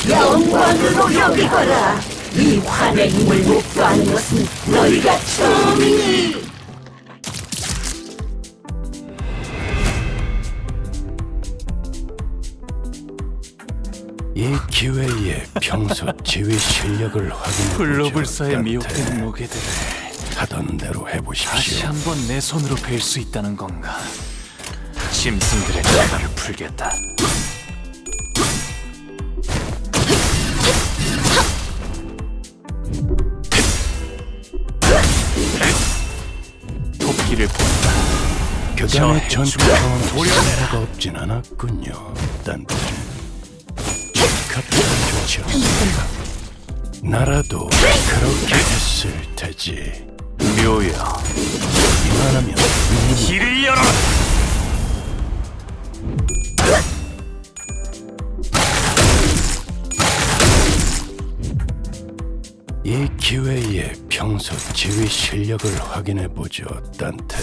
영광으로 여기거라. 이 환의 힘을 목도하는 것은 너희가 처음이니. 이 기회에 평소 지휘 실력을 확인해 불로불사의 미혹된 무게들을 하던 대로 다시 해보십시오. 한번 내 손으로 뵐 수 있다는 건가? 짐승들의 자갈을 풀겠다. 토끼를 본다. 그간의 저 전투상은 도려내라. 상처가 없진 않았군요. 딴들 카피가 좋지 않습니다. 나라도 그렇게 했을 테지. 묘야, 이만하면 길을 열어라. 이 기회에 평소 지휘 실력을 확인해보죠, 딴테.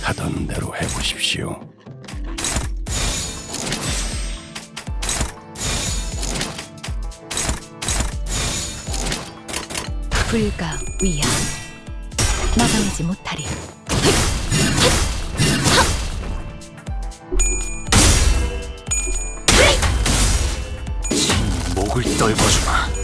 하던 대로 해보십시오. 불가 위야 막아내지 못하리. 목을 떨궈주마.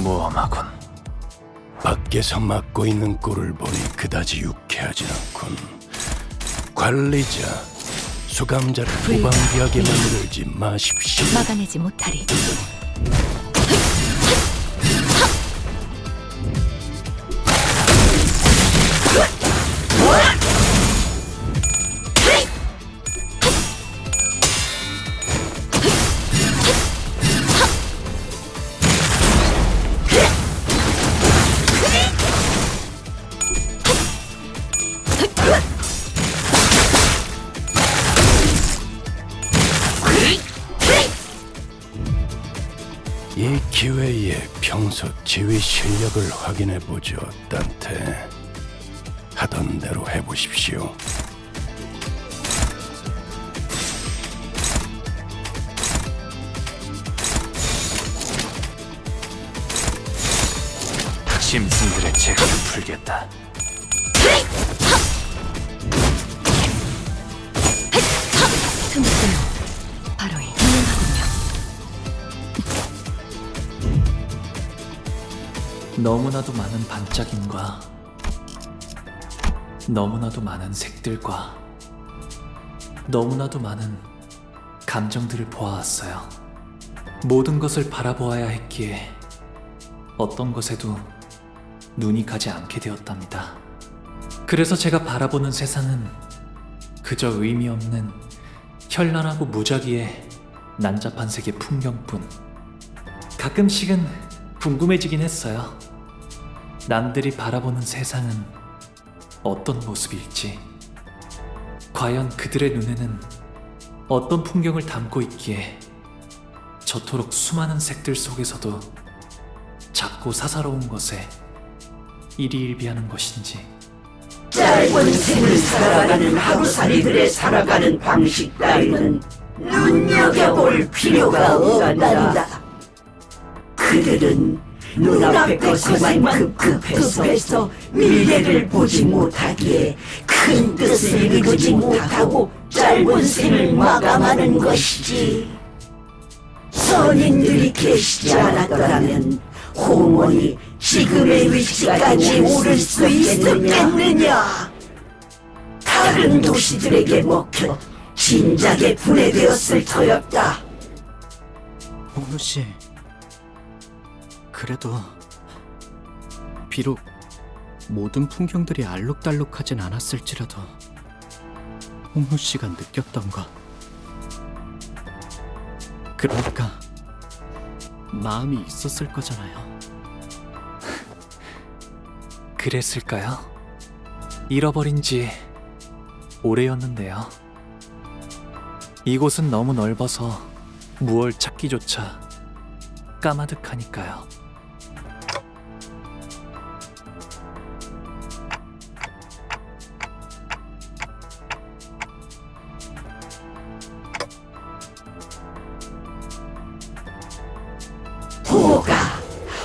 모험하군. 밖에서 맡고 있는 꼴을 보니 그다지 유쾌하지 않군. 관리자, 수감자를 불가. 무방비하게 만들지 마십시오. 막아내지 못하리. 이 기회에 평소 지휘 실력을 확인해보죠, 딴테. 하던 대로 해보십시오. 짐승들의 재갈을 풀겠다. 틈틈 바로 이 유행하군요. 너무나도 많은 반짝임과 너무나도 많은 색들과 너무나도 많은 감정들을 보아왔어요. 모든 것을 바라보아야 했기에 어떤 것에도 눈이 가지 않게 되었답니다. 그래서 제가 바라보는 세상은 그저 의미 없는 현란하고 무작위의 난잡한 세계 풍경뿐. 가끔씩은 궁금해지긴 했어요. 남들이 바라보는 세상은 어떤 모습일지, 과연 그들의 눈에는 어떤 풍경을 담고 있기에 저토록 수많은 색들 속에서도 작고 사사로운 것에 일희일비하는 것인지. 짧은 생을 살아가는 하루살이들의 살아가는 방식 따위는 눈여겨볼 필요가 없단다. 그들은 눈앞의 것에만 급급해서 미래를 보지 못하기에 큰 뜻을 이루지 못하고 짧은 생을 마감하는 것이지. 선인들이 계시지 않았더라면 홍원이 지금의 위치까지 오를 수 있었겠느냐? 다른 도시들에게 먹혀 진작에 분해되었을 터였다. 홍루 씨, 그래도 비록 모든 풍경들이 알록달록하진 않았을지라도 홍루 씨가 느꼈던 것, 그러니까 마음이 있었을 거잖아요. 그랬을까요? 잃어버린 지 오래였는데요. 이곳은 너무 넓어서 무얼 찾기조차 까마득하니까요. 부호가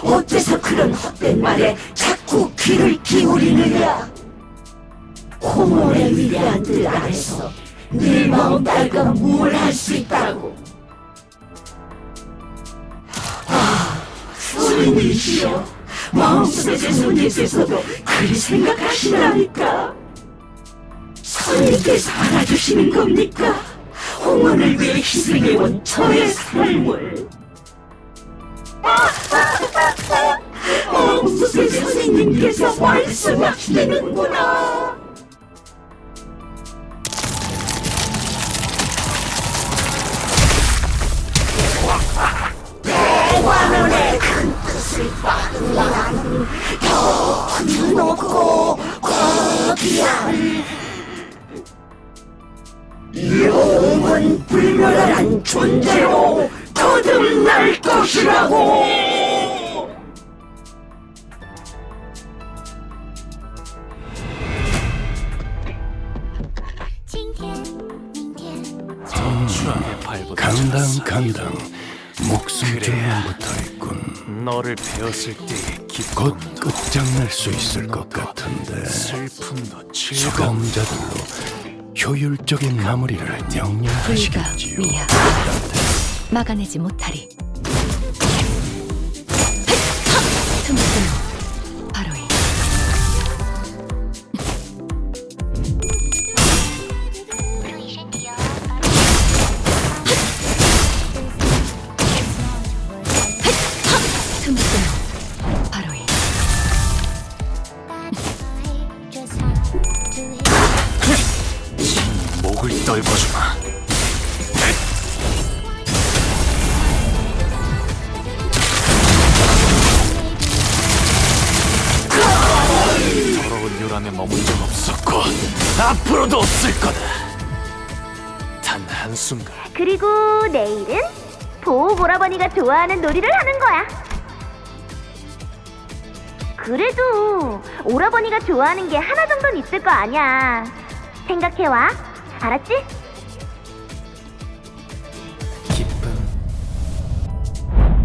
어째서 그런 헛된 말에 자꾸 귀를 기울이느냐? 홍원의 위대한 들 안에서 네 마음 딸과 뭘 할 수 있다고? 손님이시여, 마음속의 손님께서도 그리 생각하시라니까. 손님께서 알아주시는 겁니까? 홍원을 위해 희생해온 저의 삶을. 마음속의 선생님께서 말씀하시는구나. 대관원의 큰 뜻을 따르면 더 높고 거대한 영원 불멸한 존재로 거듭날 것이라고. 추락의 발부터 강당 목숨 그래야. 줄만 붙어있군. 너를 배웠을 때의 곧 기쁨도 끝장날 수 있을 것 같은데 슬픔도 즐거움 수감자들로 효율적인 마무리를 불가 명령하시겠지요. 위야 막아내지 못하리. 틈틈 바로이. 틈틈 바로이. 목을 떨궈주마. 더러운 요람에 머문 적 없었고 앞으로도 없을 거다. 단 한순간 그리고 내일은 보호 오라버니가 좋아하는 놀이를 하는 거야. 그래도 오라버니가 좋아하는 게 하나 정도는 있을 거 아니야. 생각해와. 알았지? 기쁨.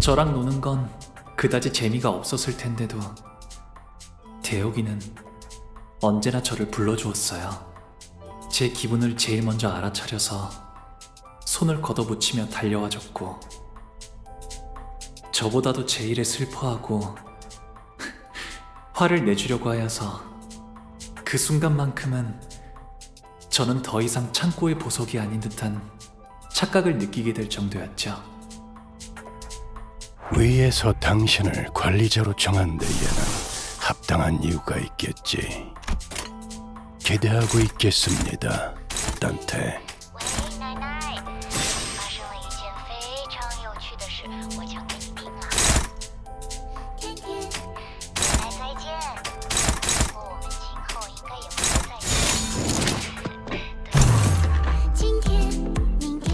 저랑 노는 건 그다지 재미가 없었을 텐데도 대혁이는 언제나 저를 불러주었어요. 제 기분을 제일 먼저 알아차려서 손을 걷어붙이며 달려와줬고 저보다도 제 일에 슬퍼하고 화를 내주려고 하여서 그 순간만큼은 저는 더 이상 창고의 보석이 아닌 듯한 착각을 느끼게 될 정도였죠. 위에서 당신을 관리자로 정한 데에는 합당한 이유가 있겠지. 기대하고 있겠습니다, 딴테. 喂，奶奶，发生了一件非常有趣的事，我讲给你听啊。天天，奶奶再见。不过我们今后应该也不会再见。对，今天、明天，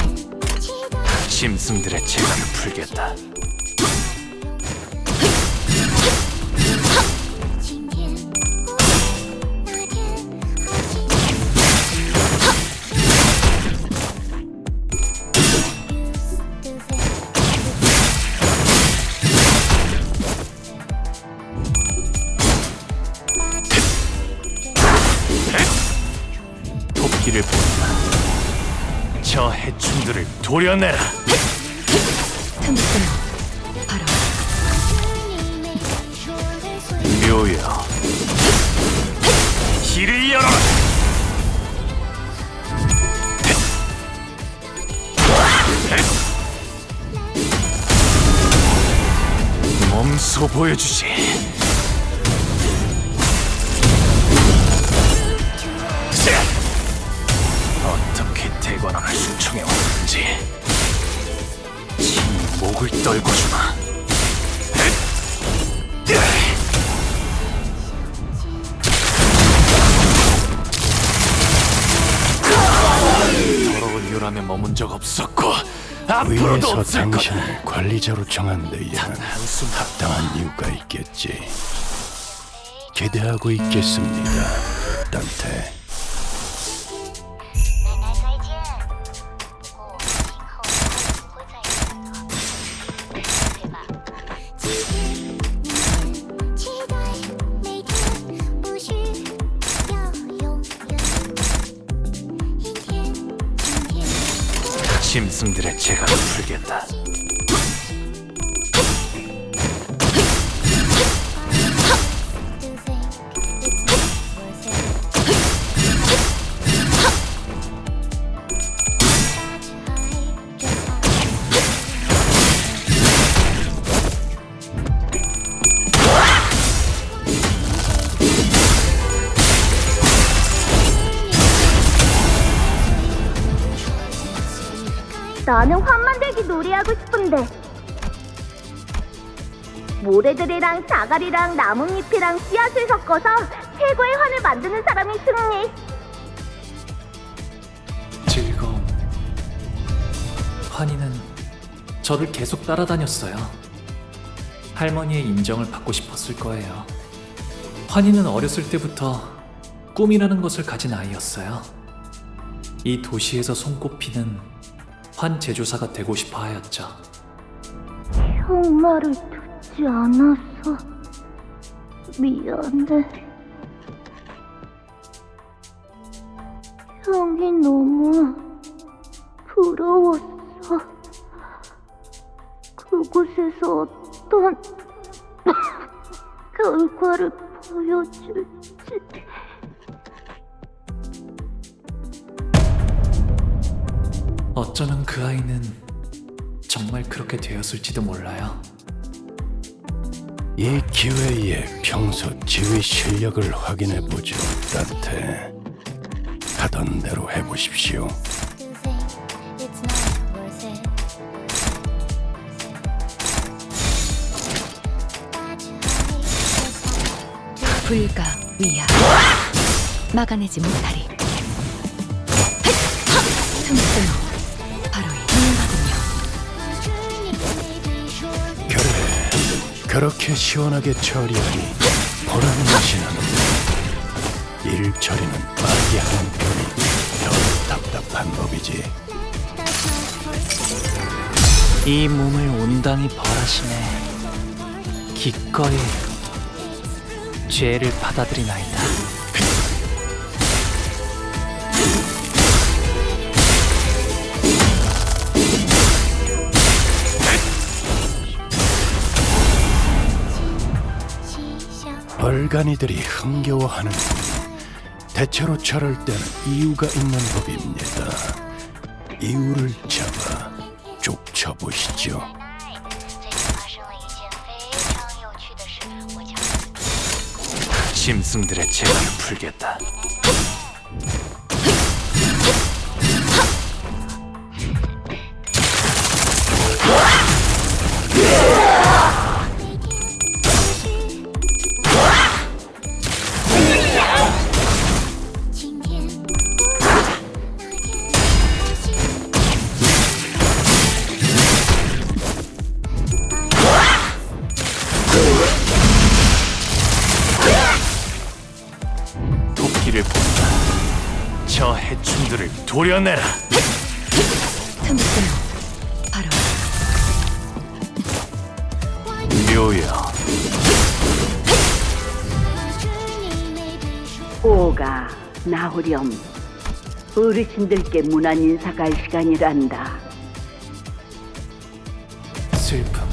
期待。 짐승들의 재간을 풀겠다. 今天，那天，好心。 토끼를 보내라. 저 해충들을 도려내라. 틈틈 바로이. 묘여, 길을 열어라. 몸소 보여주지. 어떻게 대관원을 숙청해왔는지 진 목을 떨궈주마. 더러운 요람에 머문 적 없었고 위에서 당신을 관리자로 정한 데에는 합당한 이유가 있겠지. 기대하고 있겠습니다, 딴테. 奶奶再见。不过我们今后不会再见了，对吧？今天、明天，期待每天，不需要永远。阴天，晴天， 짐승들의 재갈을 풀겠다. do think it's not worth it. 나는 환만대기 놀이하고 싶은데 모래들이랑 자갈이랑 나뭇잎이랑 씨앗을 섞어서 최고의 환을 만드는 사람이 승리. 즐거움. 환희는 저를 계속 따라다녔어요. 할머니의 인정을 받고 싶었을 거예요. 환희는 어렸을 때부터 꿈이라는 것을 가진 아이였어요. 이 도시에서 손꼽히는 환 제조사가 되고 싶어 하였죠. 형 말을 듣지 않아서 미안해. 형이 너무 부러웠어. 그곳에서 어떤 결과를 보여줄지. 어쩌면 그 아이는 정말 그렇게 되었을지도 몰라요. 이 기회에 평소 지휘 실력을 확인해보죠, 딴테. 하던 대로 해보십시오. Do think it's not worth it. 불가 위야 막아내지 못하리. 틈틈 바로의 눈거든요. 그래, 그렇게 시원하게 처리하니 보람 맛이 나는데 일 처리는 빠르게 하는 편이 더 답답한 법이지. 이 몸을 온당히 벌하시네. 기꺼이 죄를 받아들이나이다. 얼간이들이 흥겨워하는군. 대체로 저럴 때는 이유가 있는 법입니다. 이유를 잡아 쫓아보시죠. 最近发生了一件非常有趣的事，我讲。 짐승들의 재갈을 풀겠다. 도끼를 본다. 저 해충들을 도려내라. 틈틈 바로 묘여. 오가 나오렴. 어르신들께 문안 인사갈 시간이란다. 슬픔.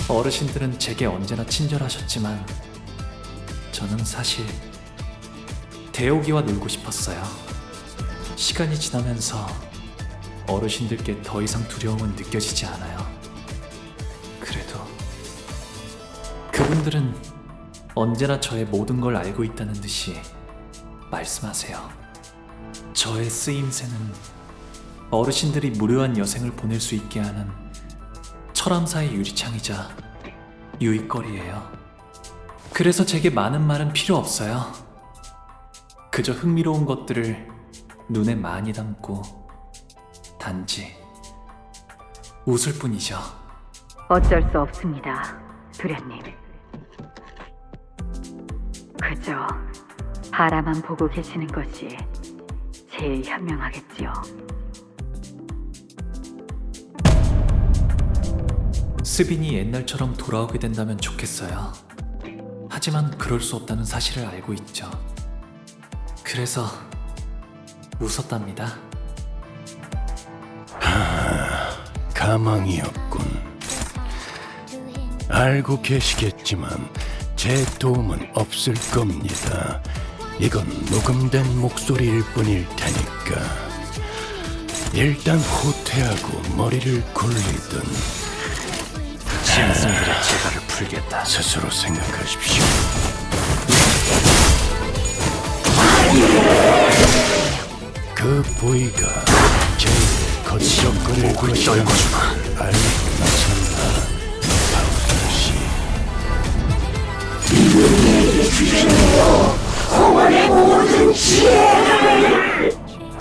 어르신들은 제게 언제나 친절하셨지만 저는 사실 대오기와 놀고 싶었어요. 시간이 지나면서 어르신들께 더 이상 두려움은 느껴지지 않아요. 그래도 그분들은 언제나 저의 모든 걸 알고 있다는 듯이 말씀하세요. 저의 쓰임새는 어르신들이 무료한 여생을 보낼 수 있게 하는 철암사의 유리창이자 유익거리예요. 그래서 제게 많은 말은 필요 없어요. 그저 흥미로운 것들을 눈에 많이 담고 단지 웃을 뿐이죠. 어쩔 수 없습니다, 두련님. 그저 바라만 보고 계시는 것이 제일 현명하겠지요. 스빈이 옛날처럼 돌아오게 된다면 좋겠어요. 하지만 그럴 수 없다는 사실을 알고 있죠. 그래서 웃었답니다. 가망이 없군. 알고 계시겠지만 제 도움은 없을 겁니다. 이건 녹음된 목소리일 뿐일 테니까 일단 후퇴하고 머리를 굴리든 짐승들의 재갈을 풀겠다. 스스로 생각하십시오. 그 부위가 제일 거칠거릴 것이라는 걸 알고 나선다. 바우스 씨.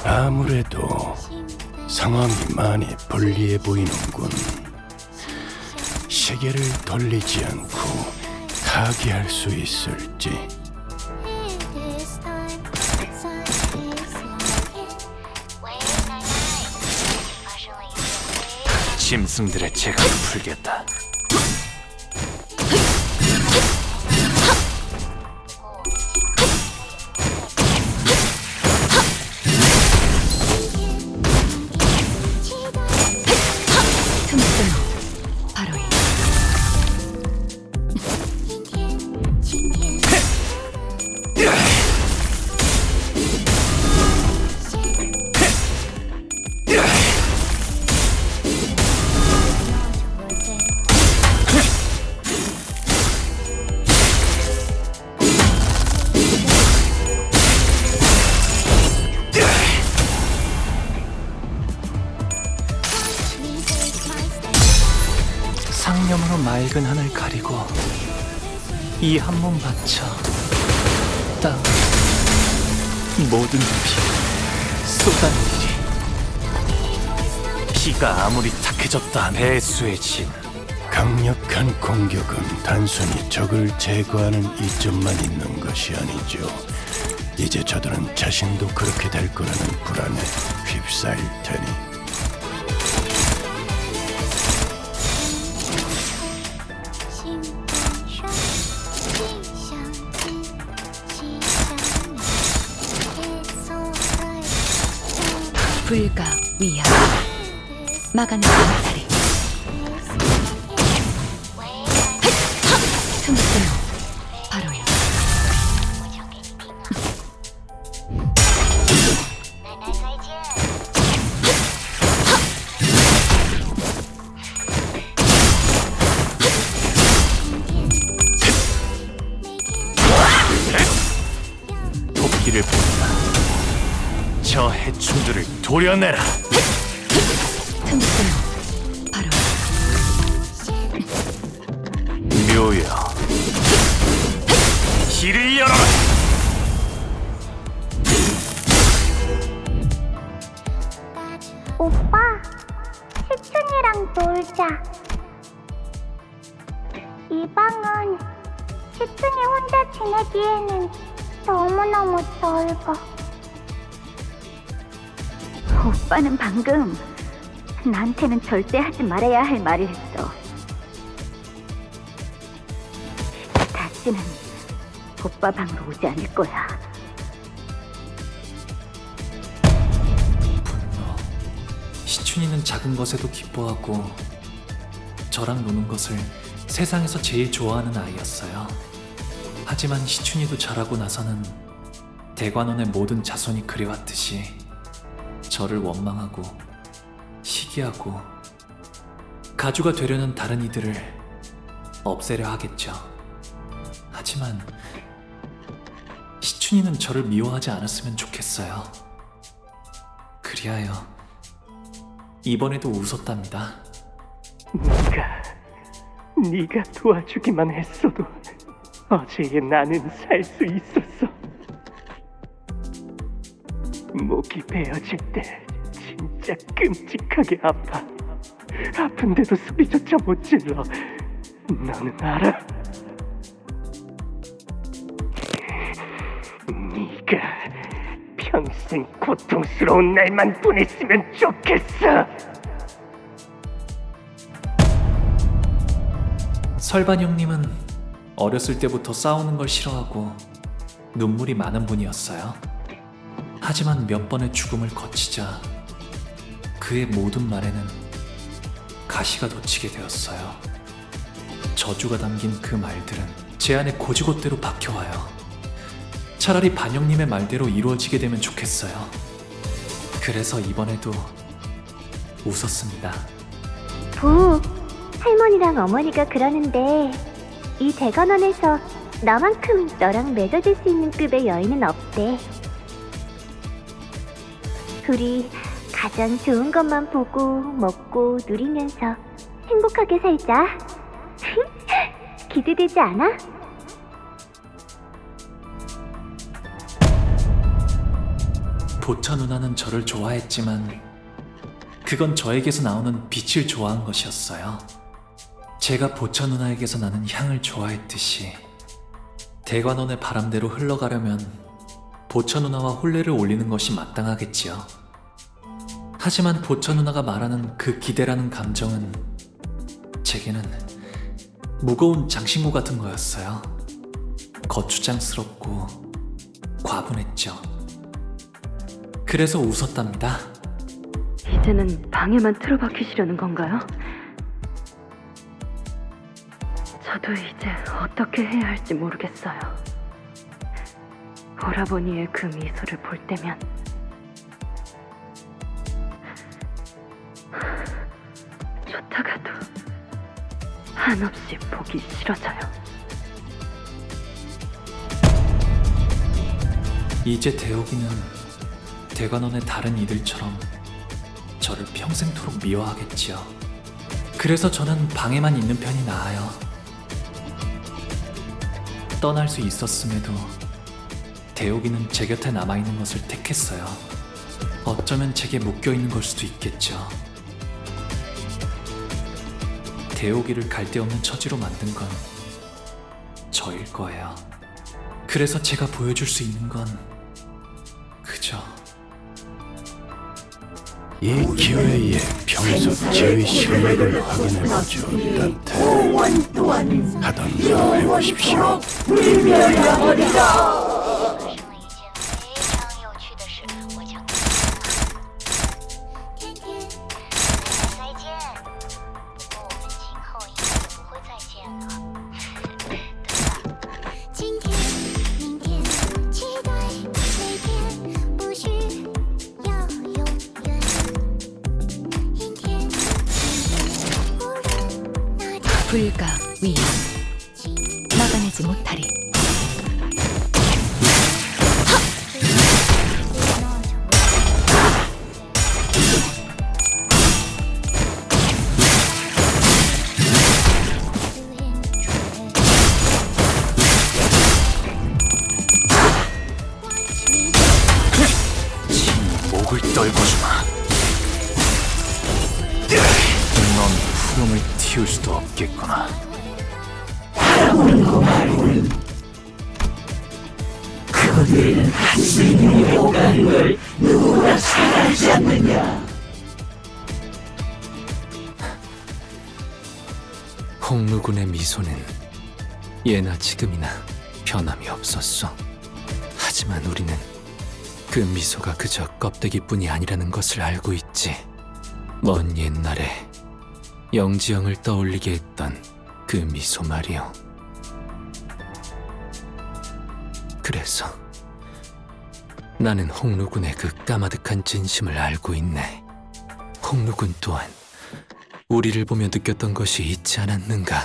아무래도 상황이 많이 불리해 보이는군. 시계를 돌리지 않고 타기할 수 있을지. This time, sun is sinking. Wait, night, night. Partially awake. 짐승들의 재갈을 풀겠다. 틈틈 바로이. 今天。 상념으로 맑은 하늘 가리고 이 한 몸 바쳐 땅 모든 피 쏟아내리리. 피가 아무리 탁해졌다 배수의 진. 강력한 공격은 단순히 적을 제거하는 이점만 있는 것이 아니죠. 이제 저들은 자신도 그렇게 될 거라는 불안에 휩싸일 테니. 불가 위야. 막아내지 못하리. 틈틈 바로이. 도끼를 본다. 저 해충들을 도려내라. 틈틈 바로이. 묘여 길을 열어라. 오빠, 시춘이랑 놀자. 이 방은 시춘이 혼자 지내기에는 너무너무 넓어. 오빠는 방금 나한테는 절대 하지 말아야 할 말을 했어. 다시는 오빠 방으로 오지 않을 거야. 시춘이는 작은 것에도 기뻐하고 저랑 노는 것을 세상에서 제일 좋아하는 아이였어요. 하지만 시춘이도 자라고 나서는 대관원의 모든 자손이 그래왔듯이 저를 원망하고 시기하고 가주가 되려는 다른 이들을 없애려 하겠죠. 하지만 시춘이는 저를 미워하지 않았으면 좋겠어요. 그리하여 이번에도 웃었답니다. 네가 도와주기만 했어도 어제의 나는 살 수 있었어. 목이 베어질 때 진짜 끔찍하게 아파. 아픈데도 소리조차 못 질러. 너는 알아? 네가 평생 고통스러운 날만 보냈으면 좋겠어. 설반 형님은 어렸을 때부터 싸우는 걸 싫어하고 눈물이 많은 분이었어요. 하지만 몇 번의 죽음을 거치자 그의 모든 말에는 가시가 돋치게 되었어요. 저주가 담긴 그 말들은 제 안에 고지곳대로 박혀와요. 차라리 반영님의 말대로 이루어지게 되면 좋겠어요. 그래서 이번에도 웃었습니다. 부, 할머니랑 어머니가 그러는데 이 대관원에서 너만큼 너랑 맺어질 수 있는 급의 여인은 없대. 둘이 가장 좋은 것만 보고 먹고 누리면서 행복하게 살자. 기대되지 않아? 보차 누나는 저를 좋아했지만 그건 저에게서 나오는 빛을 좋아한 것이었어요. 제가 보차 누나에게서 나는 향을 좋아했듯이 대관원의 바람대로 흘러가려면 보차 누나와 혼례를 올리는 것이 마땅하겠지요. 하지만 보차 누나가 말하는 그 기대라는 감정은 제게는 무거운 장신구 같은 거였어요. 거추장스럽고 과분했죠. 그래서 웃었답니다. 이제는 방에만 틀어박히시려는 건가요? 저도 이제 어떻게 해야 할지 모르겠어요. 오라버니의 그 미소를 볼 때면 좋다가도 한없이 보기 싫어져요. 이제 대옥이는 대관원의 다른 이들처럼 저를 평생토록 미워하겠지요. 그래서 저는 방에만 있는 편이 나아요. 떠날 수 있었음에도 대옥이는 제 곁에 남아있는 것을 택했어요. 어쩌면 제게 묶여있는 걸 수도 있겠죠. 대옥이를 갈데없는 처지로 만든 건 저일 거예요. 그래서 제가 보여줄 수 있는 건 그저 이 기회에 평소 제의 실력을 확인해보죠, 단테. 원 또한 하던 대로 해보십시오. 发生了一件非常有趣的事，我想跟你讲。再见。不过我们今后应该也不会再见了，对吧？今天、明天，期待每天，不需要永远。阴天，忽然那天。 불가 위험 막아내지 못하리. 목을 떨궈주마. 넌 푸름을 틔울 수도 없겠구나. 그들은 한승이 오가는 걸 누구나 잘 알지 않느냐. 홍루군의 미소는 예나 지금이나 변함이 없었어. 하지만 우리는 그 미소가 그저 껍데기뿐이 아니라는 것을 알고 있지. 먼 옛날에 영지영을 떠올리게 했던 그 미소 말이요. 그래서 나는 홍루군의 그 까마득한 진심을 알고 있네. 홍루군 또한 우리를 보며 느꼈던 것이 있지 않았는가?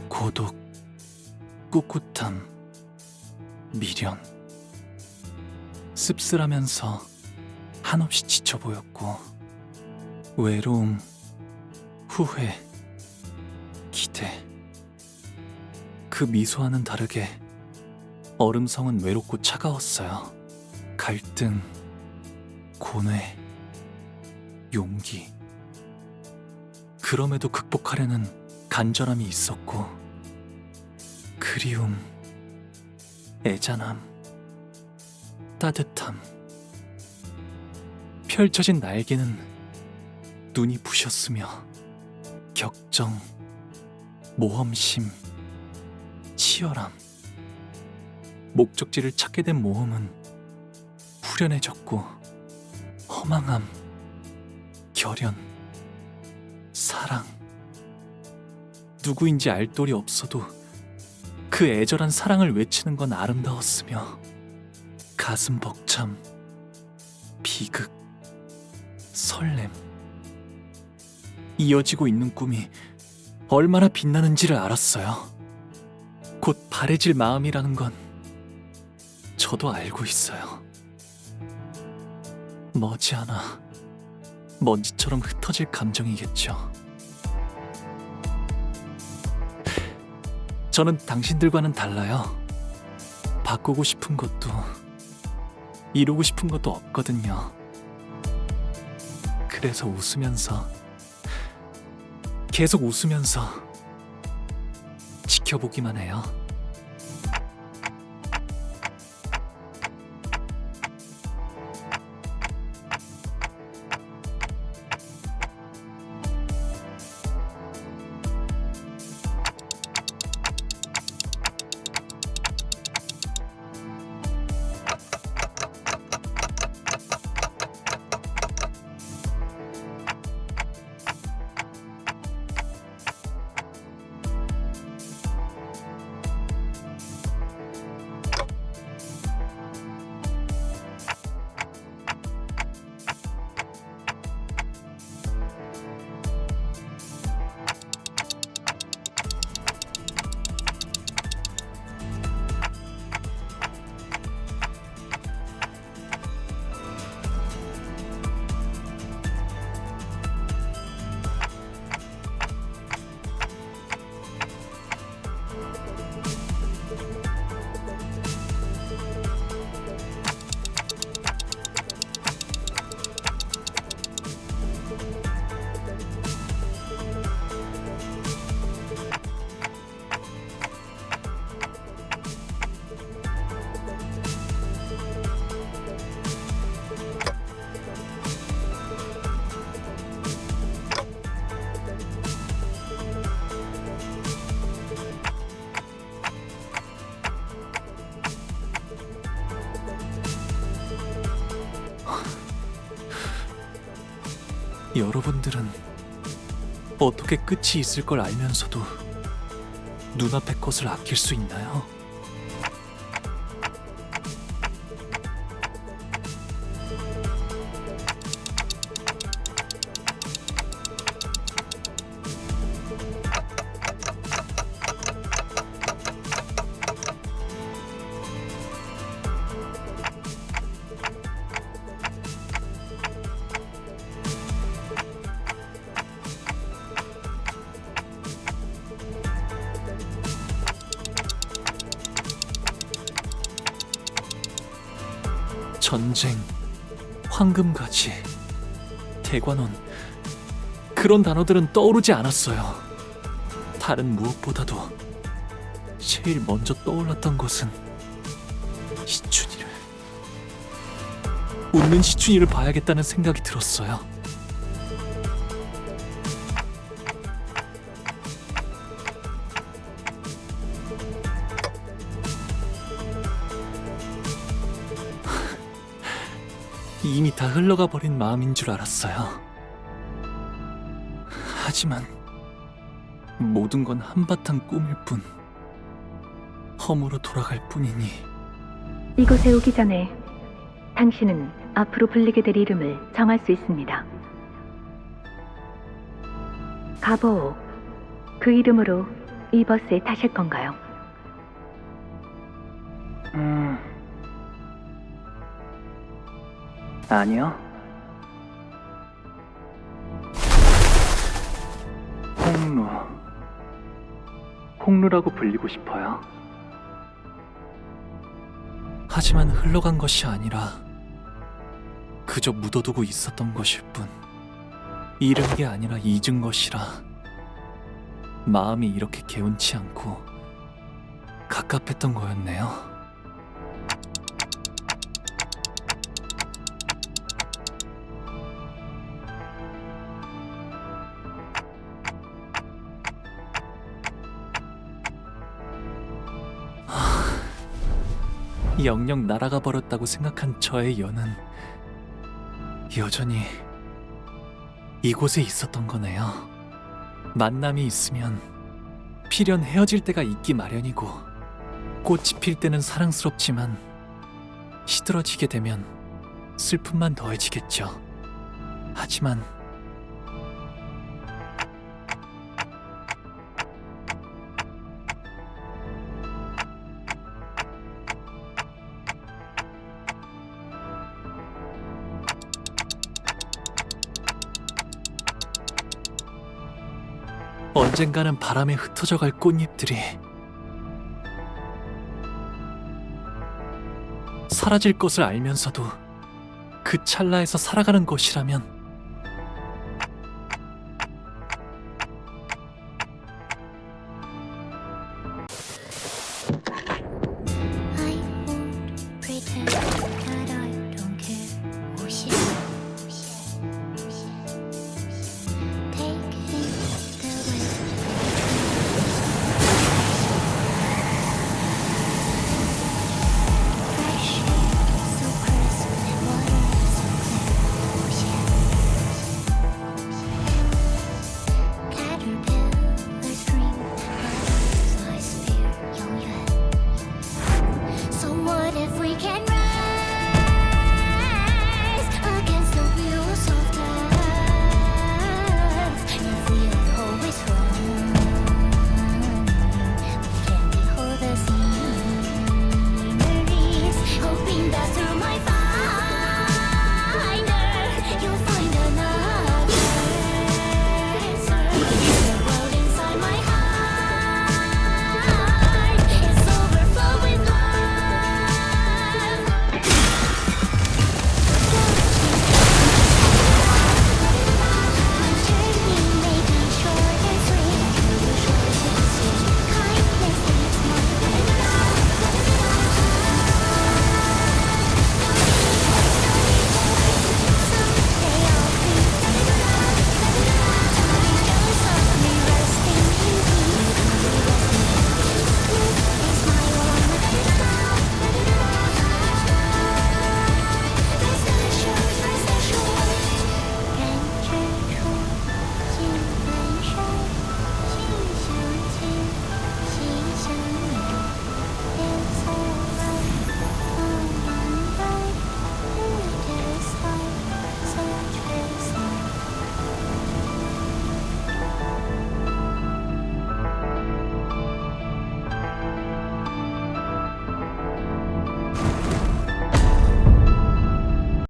고독, 꿋꿋함, 미련. 씁쓸하면서 한없이 지쳐 보였고 외로움, 후회, 기대. 그 미소와는 다르게 얼음성은 외롭고 차가웠어요. 갈등, 고뇌, 용기. 그럼에도 극복하려는 간절함이 있었고, 그리움, 애잔함, 따뜻함. 펼쳐진 날개는 눈이 부셨으며, 격정, 모험심, 치열함. 목적지를 찾게 된 모험은 후련해졌고, 허망함, 결연, 사랑. 누구인지 알 도리 없어도 그 애절한 사랑을 외치는 건 아름다웠으며, 가슴 벅참, 비극, 설렘. 이어지고 있는 꿈이 얼마나 빛나는지를 알았어요. 곧 바래질 마음이라는 건 저도 알고 있어요. 머지않아 먼지처럼 흩어질 감정이겠죠. 저는 당신들과는 달라요. 바꾸고 싶은 것도 이루고 싶은 것도 없거든요. 그래서 웃으면서, 계속 웃으면서 지켜보기만 해요. 여러분들은 어떻게 끝이 있을 걸 알면서도 눈앞의 것을 아낄 수 있나요? 전쟁, 황금가지, 대관원, 그런 단어들은 떠오르지 않았어요. 다른 무엇보다도 제일 먼저 떠올랐던 것은 시춘이를, 웃는 시춘이를 봐야겠다는 생각이 들었어요. 이미 다 흘러가 버린 마음인 줄 알았어요. 하지만 모든 건 한바탕 꿈일 뿐, 허물어 돌아갈 뿐이니. 이곳에 오기 전에 당신은 앞으로 불리게 될 이름을 정할 수 있습니다. 가보오, 그 이름으로 이 버스에 타실 건가요? 아니요. 홍루라고 불리고 싶어요. 하지만 흘러간 것이 아니라 그저 묻어두고 있었던 것일 뿐. 잃은 게 아니라 잊은 것이라 마음이 이렇게 개운치 않고 갑갑했던 거였네요. 영영 날아가 버렸다고 생각한 저의 연은 여전히 이곳에 있었던 거네요. 만남이 있으면 필연 헤어질 때가 있기 마련이고, 꽃이 필 때는 사랑스럽지만 시들어지게 되면 슬픔만 더해지겠죠. 하지만 언젠가는 바람에 흩어져 갈 꽃잎들이 사라질 것을 알면서도 그 찰나에서 살아가는 것이라면